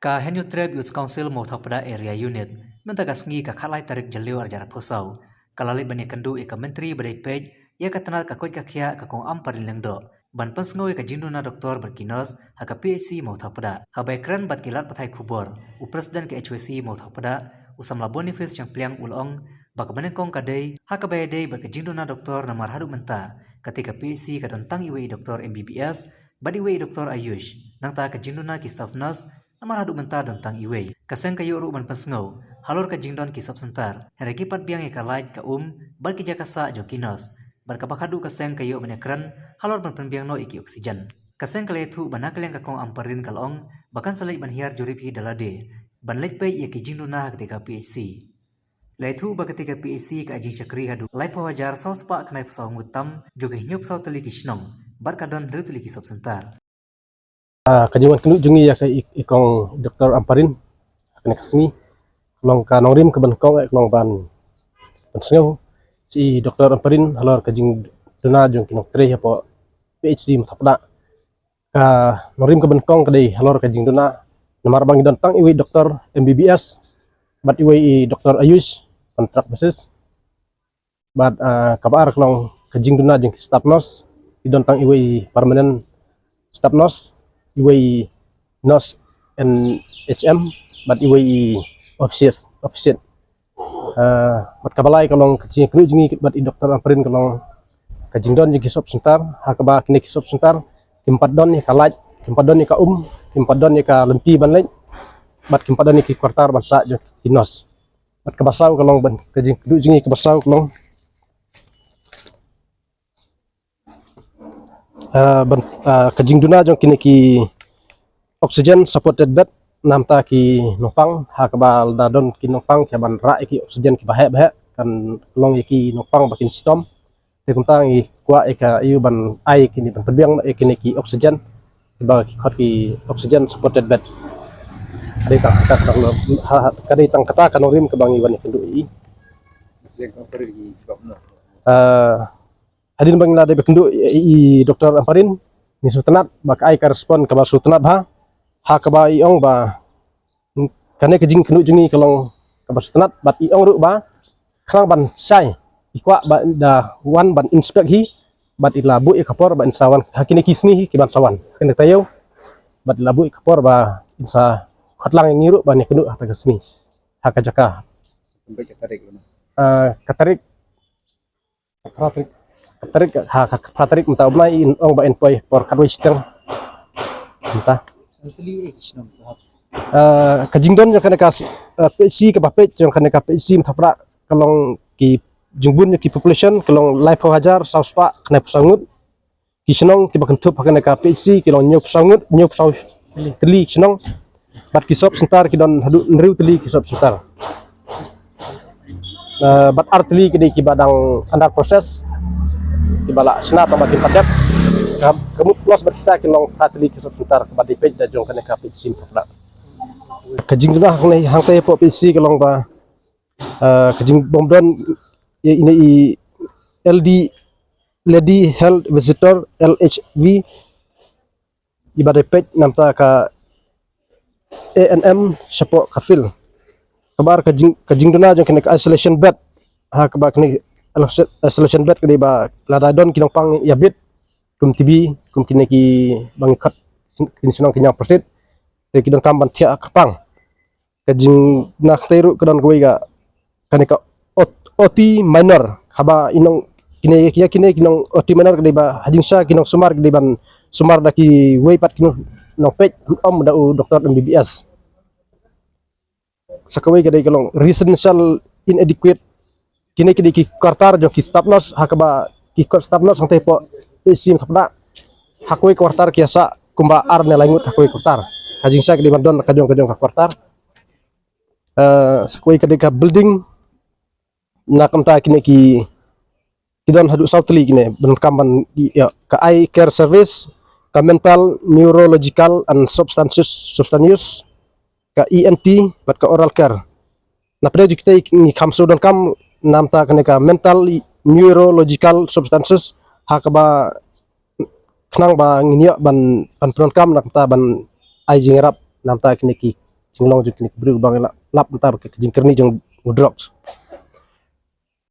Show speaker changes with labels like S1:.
S1: Ka Henry Treb Youth Council Mothapada Area Unit mentagasngi ka khalai tarik jalio arjara posau kalali bani kandu ika menteri badai pej ia katanal ka koi kakhia ka kong amparin lengdo ban pensngoi ka jinduna doktor berkinos haka PHC Mothapada habai kran bat kilat pathai khubor u presiden ke HWC Mothapada usamla Boniface Champliang ulong bak banengkong kadai haka bayadai bak jinduna doktor namar hadu menta ketika PHC ka dontang iwei doktor MBBS badi iwei doktor Ayush nangta ka jinduna ki staff nurse namar hadu menta dontang iwei kaseng kayu ru ban pensngau halor ka jingdon ki sab sentar hereki pat biang ka light ka bar ki jakasa jokinos bar ka bakhadu kaseng kayu banekran halor ban penbiang no iki oksigen kaseng kalethu banakleng ka kong amparin kalong bahkan salai ban hiar juripi dalade ban letpe ye ki jingduna ketika PHC Laitu ba ketika PHC ka ajing syakri hadu laipo wajar saw spa knai pesawang ngutam juga hinyop saw teli kisnong bar kadon ru teli kisop sentar
S2: kajian kenu jungi ya ikong doktor amparin kena kasmi kelong ka norim ke benkong kelong ban pensengau si doktor amparin halor kajing dena jung kinok tre ya po PHC Mothapada ka norim ke benkong kadai halor kajing dena namar bang dontang iwi doktor MBBS bat iwi doktor Ayush kontrak basis bat kabar kelong kajing dena jung staff nurse dontang iwi permanent staff nurse iway nurse and HM but iway office bat kabalai kalong kecing kru jingi bat i doktor amparin kalong kajing don jingi sop sentar hakaba kini sop sentar kimpat don ni kalaj kimpat don ni ka kimpat don ni ka lenti banlej bat kimpat don ni ki kwartar ban sa jo kinos bat kabasau kalong ban kajing kru jingi kabasau kalong kajing duna jong kini ki oksigen supported bed namta ki nopang hakabal dadon ki nopang ki ban ra ki oksigen ki bahe kan long ki nopang bakin stom te kuntang i kwa eka yu ban ai kini ban perbiang kini ki oksigen ba ki khot ki oksigen supported bed kadai tang kata kanorim ke bangi ban kendu i hadin bang lade bekendu i doktor amparin ni sutenat bak ai ka respon ka sutenat ha ka ba iong ba kane kejing kenu jungi kalong ka sutenat bat iong ru ba klang ban sai ikwa ba da wan ban inspect hi bat ilabu i kapor ba insawan hakini kisni ki ban sawan kene tayo bat labu i kapor ba insa khatlang ngiru ba ne kenu hata kesni haka jaka katarik Patrick minta oblai ong ba enpoi por kadoi steng minta kajing don jong kana ka PHC ka bapet jong kana ka PHC Mothapada kalong ki jungbun ki population kalong life hajar sauspa kana pusangut ki senong ki bakentup kana ka PHC kalong nyop sangut nyop saus teli senong bat ki sop sentar ki don hadu nriu teli ki sop sentar bat arteli ki badang under proses bala sena tambah padat kamu plus berkita kilong patli kisap setar kepada page dan jong kana kapit sim Mothapada kajing dah hang tay po PC kilong ba kajing bomdon ini i LD Lady Health Visitor LHV ibadah page namta ka ANM support kafil kabar kajing dana jong kana isolation bed ha kabar kini isolation bed kedi ba lada don kinong pang yabit kum tibi kum kini ki bang khat kini senang kinyang persit te kidon kam ban thia kapang kajing nak teru kedon koi ga kanika OT minor haba inong kini kinong OT minor kedi ba hajingsa kinong sumar kedi ban sumar daki wei pat kinong nong pej da doktor MBBS sakawai kedi kalong reasonable inadequate kini ki kwartar jo ki staff nurse hakaba ki staff nurse santai po PHC Mothapada hakoi kwartar kiasa kumba ar ne langut hakoi kwartar hajing sa kedi bandon kajong ka kwartar sakoi kedi ka building nakamta kini ki kidon hadu sautli kini ben kamban ya ka eye care service ka mental neurological and substance ka ENT bat ka oral care na pede kita ni kamso don kam namta kaneka mental neurological substances hakaba knang ba nginya ban pronkam namta ban ai jingrap namta kini ki jinglong jeng kini bru bang lap entar ke jing kerni jeng drugs